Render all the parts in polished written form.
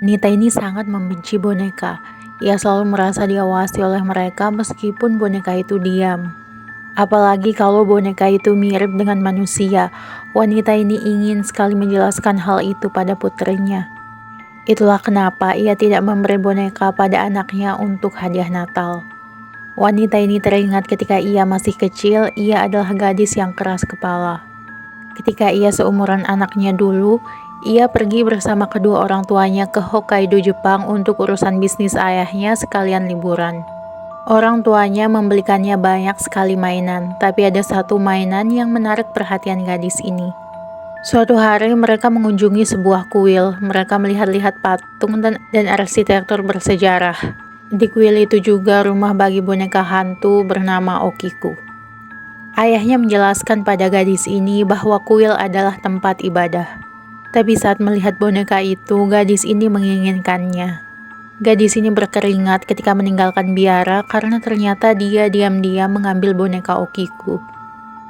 Wanita ini sangat membenci boneka. Ia selalu merasa diawasi oleh mereka meskipun boneka itu diam. Apalagi kalau boneka itu mirip dengan manusia. Wanita ini ingin sekali menjelaskan hal itu pada putrinya. Itulah kenapa ia tidak memberi boneka pada anaknya untuk hadiah Natal. Wanita ini teringat ketika ia masih kecil, ia adalah gadis yang keras kepala. Ketika ia seumuran anaknya dulu, ia pergi bersama kedua orang tuanya ke Hokkaido, Jepang untuk urusan bisnis ayahnya sekalian liburan. Orang tuanya membelikannya banyak sekali mainan, tapi ada satu mainan yang menarik perhatian gadis ini. Suatu hari mereka mengunjungi sebuah kuil. Mereka melihat-lihat patung dan arsitektur bersejarah. Di kuil itu juga rumah bagi boneka hantu bernama Okiku. Ayahnya menjelaskan pada gadis ini bahwa kuil adalah tempat ibadah. Tapi saat melihat boneka itu, gadis ini menginginkannya. Gadis ini berkeringat ketika meninggalkan biara karena ternyata dia diam-diam mengambil boneka Okiku.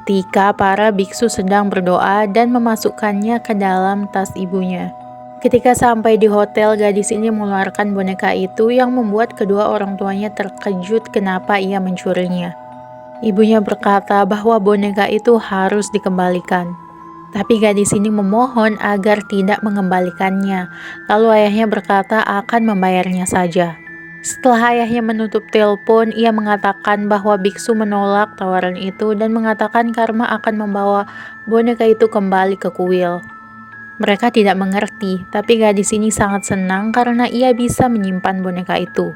Ketika para biksu sedang berdoa dan memasukkannya ke dalam tas ibunya. Ketika sampai di hotel, gadis ini mengeluarkan boneka itu yang membuat kedua orang tuanya terkejut kenapa ia mencurinya. Ibunya berkata bahwa boneka itu harus dikembalikan. Tapi gadis ini memohon agar tidak mengembalikannya. Lalu ayahnya berkata akan membayarnya saja. Setelah ayahnya menutup telepon, ia mengatakan bahwa biksu menolak tawaran itu dan mengatakan karma akan membawa boneka itu kembali ke kuil. Mereka tidak mengerti, tapi gadis ini sangat senang karena ia bisa menyimpan boneka itu.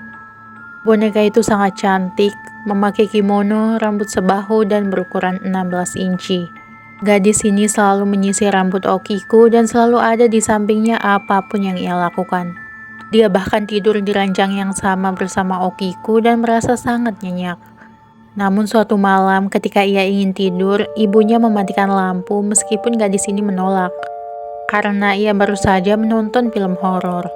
Boneka itu sangat cantik, memakai kimono, rambut sebahu, dan berukuran 16 inci. Gadis ini selalu menyisir rambut Okiku dan selalu ada di sampingnya apapun yang ia lakukan. Dia bahkan tidur di ranjang yang sama bersama Okiku dan merasa sangat nyenyak. Namun suatu malam ketika ia ingin tidur, ibunya mematikan lampu meskipun gadis ini menolak. Karena ia baru saja menonton film horor.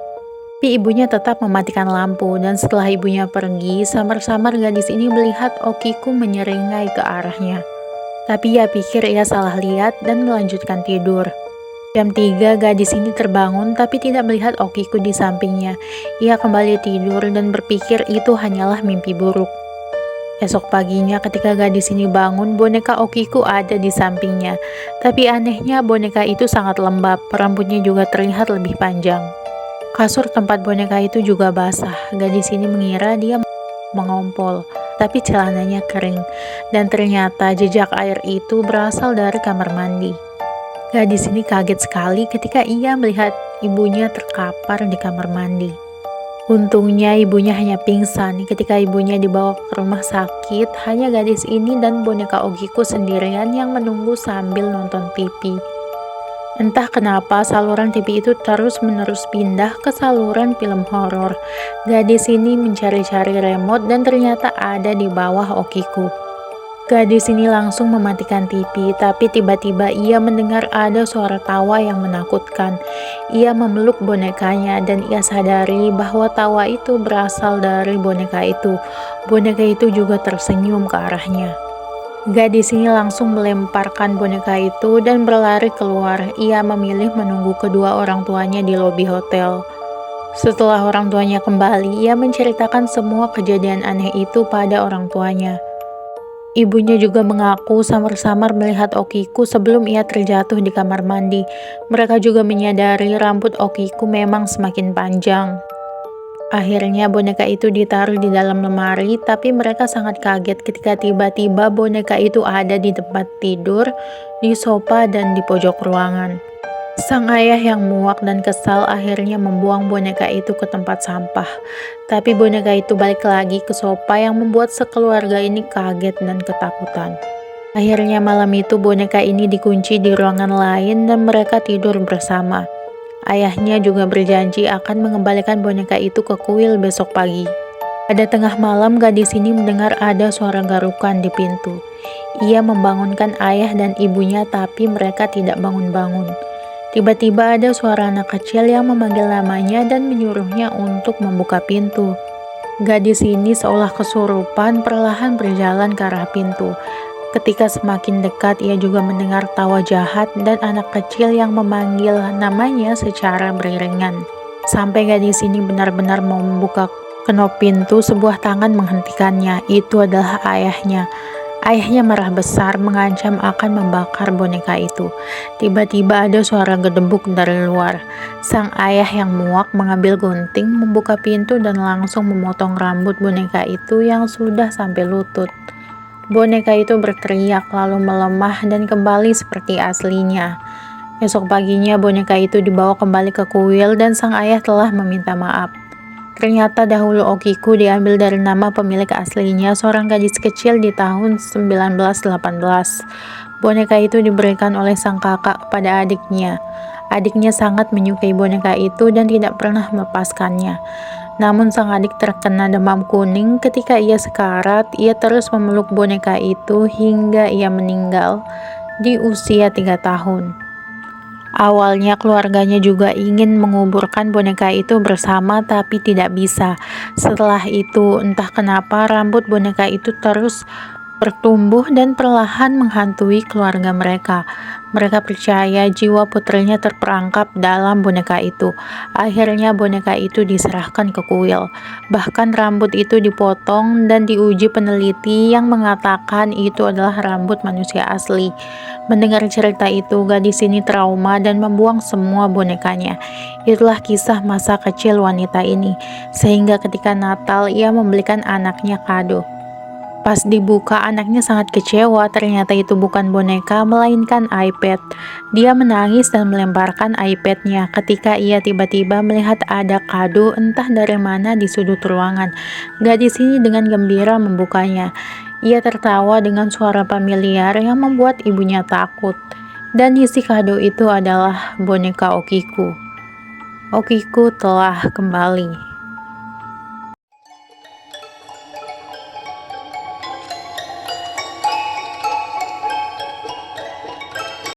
Tapi ibunya tetap mematikan lampu dan setelah ibunya pergi, samar-samar gadis ini melihat Okiku menyeringai ke arahnya. Tapi ia pikir ia salah lihat dan melanjutkan tidur. Jam 3 gadis ini terbangun tapi tidak melihat Okiku di sampingnya. Ia kembali tidur dan berpikir itu hanyalah mimpi buruk. Esok paginya ketika gadis ini bangun, boneka Okiku ada di sampingnya. Tapi anehnya boneka itu sangat lembab, rambutnya juga terlihat lebih panjang. Kasur tempat boneka itu juga basah. Gadis ini mengira dia mengompol, tapi celananya kering. Dan ternyata jejak air itu berasal dari kamar mandi. Gadis ini kaget sekali ketika ia melihat ibunya terkapar di kamar mandi. Untungnya ibunya hanya pingsan. Ketika ibunya dibawa ke rumah sakit, hanya gadis ini dan boneka Okiku sendirian yang menunggu sambil nonton TV. Entah kenapa saluran TV itu terus-menerus pindah ke saluran film horor. Gadis ini mencari-cari remote dan ternyata ada di bawah Okiku. Gadis ini langsung mematikan TV, tapi tiba-tiba ia mendengar ada suara tawa yang menakutkan. Ia memeluk bonekanya dan ia sadari bahwa tawa itu berasal dari boneka itu. Boneka itu juga tersenyum ke arahnya. Gadis ini langsung melemparkan boneka itu dan berlari keluar. Ia memilih menunggu kedua orang tuanya di lobi hotel. Setelah orang tuanya kembali, ia menceritakan semua kejadian aneh itu pada orang tuanya. Ibunya juga mengaku samar-samar melihat Okiku sebelum ia terjatuh di kamar mandi. Mereka juga menyadari rambut Okiku memang semakin panjang. Akhirnya boneka itu ditaruh di dalam lemari, tapi mereka sangat kaget ketika tiba-tiba boneka itu ada di tempat tidur, di sofa, dan di pojok ruangan. Sang ayah yang muak dan kesal akhirnya membuang boneka itu ke tempat sampah. Tapi boneka itu balik lagi ke sofa yang membuat sekeluarga ini kaget dan ketakutan. Akhirnya malam itu boneka ini dikunci di ruangan lain dan mereka tidur bersama. Ayahnya juga berjanji akan mengembalikan boneka itu ke kuil besok pagi. Pada tengah malam, gadis ini mendengar ada suara garukan di pintu. Ia membangunkan ayah dan ibunya, tapi mereka tidak bangun-bangun. Tiba-tiba ada suara anak kecil yang memanggil namanya dan menyuruhnya untuk membuka pintu. Gadis ini seolah kesurupan perlahan berjalan ke arah pintu. Ketika semakin dekat, ia juga mendengar tawa jahat dan anak kecil yang memanggil namanya secara beriringan. Sampai gadis ini benar-benar mau membuka kenop pintu, sebuah tangan menghentikannya. Itu adalah ayahnya. Ayahnya marah besar, mengancam akan membakar boneka itu. Tiba-tiba ada suara gedebuk dari luar. Sang ayah yang muak mengambil gunting, membuka pintu dan langsung memotong rambut boneka itu yang sudah sampai lutut. Boneka itu berteriak lalu melemah dan kembali seperti aslinya. Esok paginya boneka itu dibawa kembali ke kuil dan sang ayah telah meminta maaf. Ternyata dahulu Okiku diambil dari nama pemilik aslinya, seorang gadis kecil di tahun 1918. Boneka itu diberikan oleh sang kakak kepada adiknya. Adiknya sangat menyukai boneka itu dan tidak pernah melepaskannya. Namun sang adik terkena demam kuning ketika ia sekarat. Ia terus memeluk boneka itu hingga ia meninggal di usia 3 tahun. Awalnya keluarganya juga ingin menguburkan boneka itu bersama tapi tidak bisa. Setelah itu entah kenapa rambut boneka itu terus bertumbuh dan perlahan menghantui keluarga mereka. Mereka percaya jiwa putrinya terperangkap dalam boneka itu. Akhirnya boneka itu diserahkan ke kuil. Bahkan rambut itu dipotong dan diuji peneliti yang mengatakan itu adalah rambut manusia asli. Mendengar cerita itu, gadis ini trauma dan membuang semua bonekanya. Itulah kisah masa kecil wanita ini. Sehingga ketika Natal ia membelikan anaknya kado. Pas dibuka, anaknya sangat kecewa. Ternyata itu bukan boneka, melainkan iPad. Dia menangis dan melemparkan iPad-nya ketika ia tiba-tiba melihat ada kado entah dari mana di sudut ruangan. Gadis ini dengan gembira membukanya. Ia tertawa dengan suara familiar yang membuat ibunya takut. Dan isi kado itu adalah boneka Okiku. Okiku telah kembali.